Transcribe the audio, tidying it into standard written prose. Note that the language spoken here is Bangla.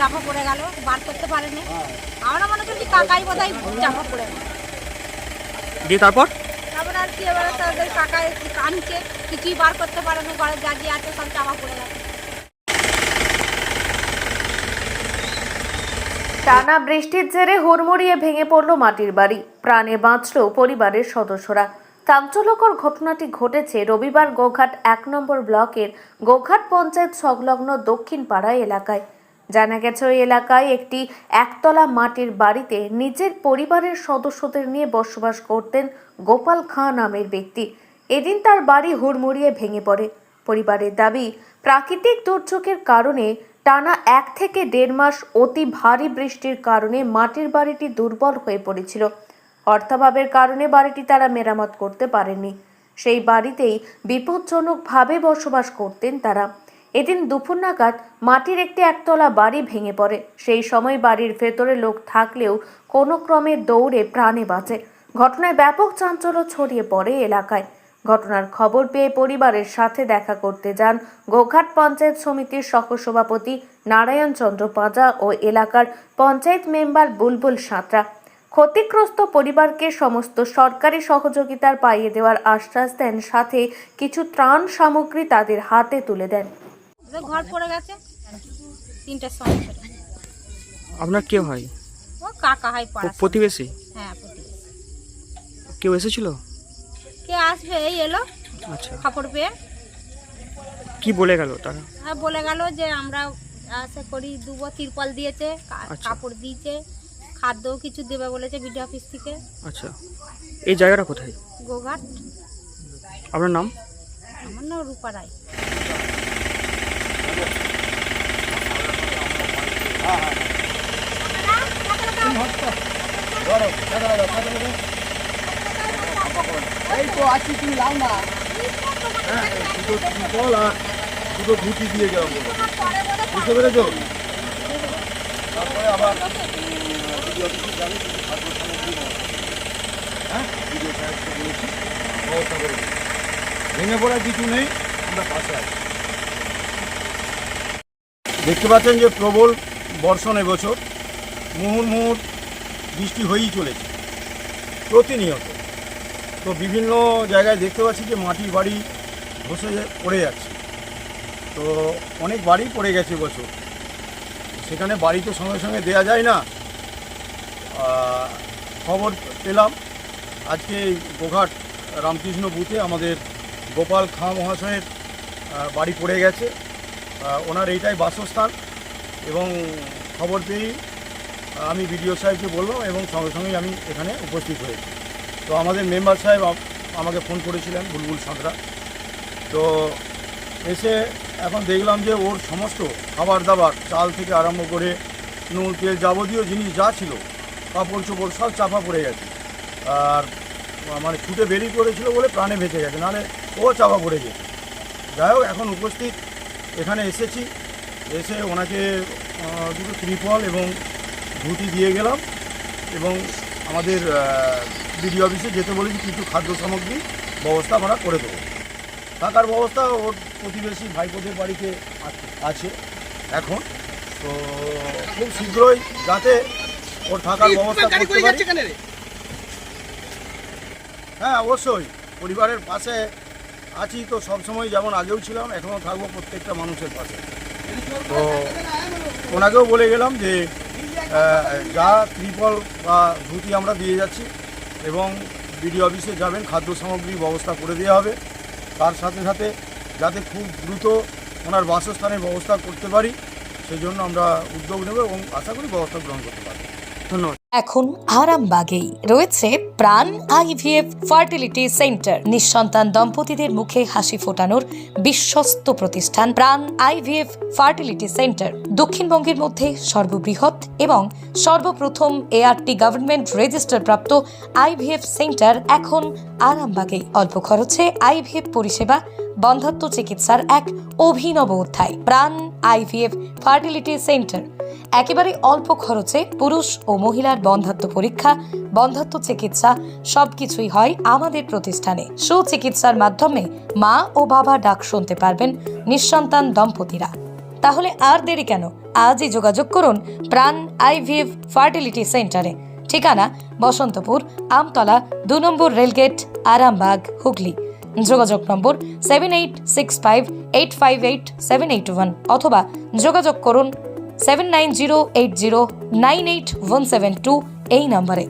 চাপা পড়ে গেল, বার করতে পারেনি। আমরা মনে করছি কাকাই বোধহয় চাপা পড়ে গেল। দিয়ে তারপর আর কি, এবারে তাদের কাকাই কানছে, কিছুই বার করতে পারেনি, ঘরে যা যে আছে সব চাপা পড়ে গেছে। টানা বৃষ্টির জেরে হুড়মুড়িয়ে ভেঙে পড়ল মাটির বাড়ি, প্রাণে বাঁচল পরিবারের সদস্যরা। চাঞ্চল্যকর ঘটনাটি ঘটেছে রবিবার গোঘাট 1 নম্বর ব্লকের গোঘাট পঞ্চায়েত সংলগ্ন দক্ষিণ পাড়া এলাকায়। জানা গেছে ওই এলাকায় একটি একতলা মাটির বাড়িতে নিজের পরিবারের সদস্যদের নিয়ে বসবাস করতেন গোপাল খাঁ নামের ব্যক্তি। এদিন তার বাড়ি হুড়মুড়িয়ে ভেঙে পড়ে। পরিবারের দাবি, প্রাকৃতিক দুর্যোগের কারণে টানা 1 থেকে 1.5 মাস অতি ভারী বৃষ্টির কারণে মাটির বাড়িটি দুর্বল হয়ে পড়েছিল। অর্থাভাবের কারণে বাড়িটি তারা মেরামত করতে পারেননি। সেই বাড়িতেই বিপজ্জনকভাবে বসবাস করতেন তারা। এদিন দুপুর নাগাদ মাটির একটি একতলা বাড়ি ভেঙে পড়ে। সেই সময় বাড়ির ভেতরে লোক থাকলেও কোনো ক্রমে দৌড়ে প্রাণে বাঁচে। ঘটনায় ব্যাপক চাঞ্চল্য ছড়িয়ে পড়ে এলাকায়। ঘটনার খবর পেয়ে পরিবারের সাথে দেখা করতে যান গোঘাট পঞ্চায়েত সমিতির সহসভাপতি নারায়ণ চন্দ্র পাঁজা ও এলাকার পঞ্চায়েত মেম্বার বুলবুল সাঁতরা। ক্ষতিগ্রস্ত পরিবারকে সমস্ত সরকারি সহযোগিতার পাইয়ে দেওয়ার আশ্বাস দেন, সাথে কিছু ত্রাণ সামগ্রী তাদের হাতে তুলে দেন। ঘর পড়ে গেছে 3টার সময় করে। আপনার কে হয়? ও কাকা হয় পাড়া। প্রতিবেশী? হ্যাঁ, প্রতিবেশী। কেউ এসেছিল? কে আসবে, এই এলো আচ্ছা, খবর পেয়ে। কি বলে গেল তারা? হ্যাঁ, বলে গেল যে আমরা আশা করি দুবো, তিরপল দিয়েছে, আচ্ছা। কাপড় দিয়েছে, খাদ্যও কিছু দেবে বলেছে বিডিও অফিস থেকে। আচ্ছা, এই জায়গাটা কোথায়? গোঘাট। আপনার নাম? আমার নাম রূপা রায়। এই তো আছি, তুমি লাও না। হ্যাঁ, দুটো ত্রিপল আর দুটো ঘুটি দিয়ে গেলাম, বুঝতে পেরেছো? তারপরে আবার ভিডিও অফিসে যাবে, কিছু খাদ্য সামগ্রী হ্যাঁ ভিডিও সাহেবকে বলেছি, ব্যবস্থা করে দেবে। ভেঙে পড়ার কিছু নেই, আমরা পাশে আছি। দেখতে পাচ্ছেন যে প্রবল বর্ষণ এবছর, মুহুর্মুহুর বৃষ্টি হয়েই চলেছে প্রতিনিয়ত। তো বিভিন্ন জায়গায় দেখতে পাচ্ছি যে মাটির বাড়ি ধসে পড়ে যাচ্ছে। তো অনেক বাড়ি পড়ে গেছে বছর, সেখানে বাড়ি তো সঙ্গে সঙ্গে দেয়া যায় না। খবর পেলাম আজকে গোঘাট রামকৃষ্ণ বুথে আমাদের গোপাল খাঁ মহাশয়ের বাড়ি পড়ে গেছে। ওনার এইটাই বাসস্থান, এবং খবর পেয়েই আমি বিডিও সাহেবকে বললাম এবং সঙ্গে সঙ্গেই আমি এখানে উপস্থিত হয়েছি। তো আমাদের মেম্বার সাহেব আমাকে ফোন করেছিলেন, বুলবুল সাঁতরা। তো এসে এখন দেখলাম যে ওর সমস্ত খাবার দাবার, চাল থেকে আরম্ভ করে নুন তেল যাবতীয় জিনিস যা ছিল, কাপড় চোপড় সব চাপা পড়ে গেছে। আর মানে ছুটে বেরিয়ে পড়েছিল বলে প্রাণে বেঁচে গেছে, নাহলে ও চাপা পড়ে যেত। যাই হোক, এখন উপস্থিত এখানে এসেছি, এসে ওনাকে দুটো ত্রিপল এবং ঘুটি দিয়ে গেলাম, এবং আমাদের বিডিও অফিসে যেতে বলেছি, কিছু খাদ্য সামগ্রী ব্যবস্থা আমরা করে দেবো। থাকার ব্যবস্থা ওর প্রতিবেশী ভাইপোদের বাড়িতে আছে এখন। তো খুব শীঘ্রই যাতে ওর থাকার ব্যবস্থা করতে পারি। হ্যাঁ, অবশ্যই পরিবারের পাশে আছি তো সবসময়, যেমন আগেও ছিলাম, এখনও থাকবো প্রত্যেকটা মানুষের পাশে। তো ওনাকেও বলে গেলাম যে যা ত্রিপল বা ধুতি আমরা দিয়ে যাচ্ছি, এবং বিডিও অফিসে যাবেন, খাদ্য সামগ্রী ব্যবস্থা করে দেওয়া হবে। তার সাথে সাথে যাতে খুব দ্রুত ওনার বাসস্থানের ব্যবস্থা করতে পারি, সেই জন্য আমরা উদ্যোগ নেব এবং আশা করি ব্যবস্থা গ্রহণ করতে পারি। ধন্যবাদ। এখন আরামবাগেই রয়েছে প্রাণ আইভিএফ ফার্টিলিটি সেন্টার। নিঃসন্তান দম্পতিদের মুখে হাসি ফোটানোর বিশ্বস্ত প্রতিষ্ঠান প্রাণ আইভিএফ ফার্টিলিটি সেন্টার দক্ষিণবঙ্গের মধ্যে সর্ববৃহৎ এবং সর্বপ্রথম এআরটি গভর্নমেন্ট রেজিস্টার প্রাপ্ত আইভিএফ সেন্টার এখন আরামবাগেই। অল্প খরচে আইভিএফ পরিষেবা, বন্ধ্যাত্ব চিকিৎসার এক অভিনব অধ্যায়। প্রাণ আইভিএফ ফার্টিলিটি সেন্টার একেবারে অল্প খরচে পুরুষ ও মহিলার বন্ধ্যাত্ব পরীক্ষা, বন্ধ্যাত্ব চিকিৎসা সবকিছুই হয় আমাদের প্রতিষ্ঠানে। সুচিকিৎসার মাধ্যমে মা ও বাবা ডাক শুনতে পারবেন নিঃসন্তান দম্পতিরা। তাহলে আর দেরি কেন? আজই যোগাযোগ করুন প্রাণ আইভিএফ ফার্টিলিটি সেন্টারে। ঠিকানা বসন্তপুর, আমতলা, 2 নম্বর রেলগেট, আরামবাগ, হুগলি। যোগাযোগ নম্বর 7865858781 অথবা যোগাযোগ করুন 7908098172 এই নম্বরে।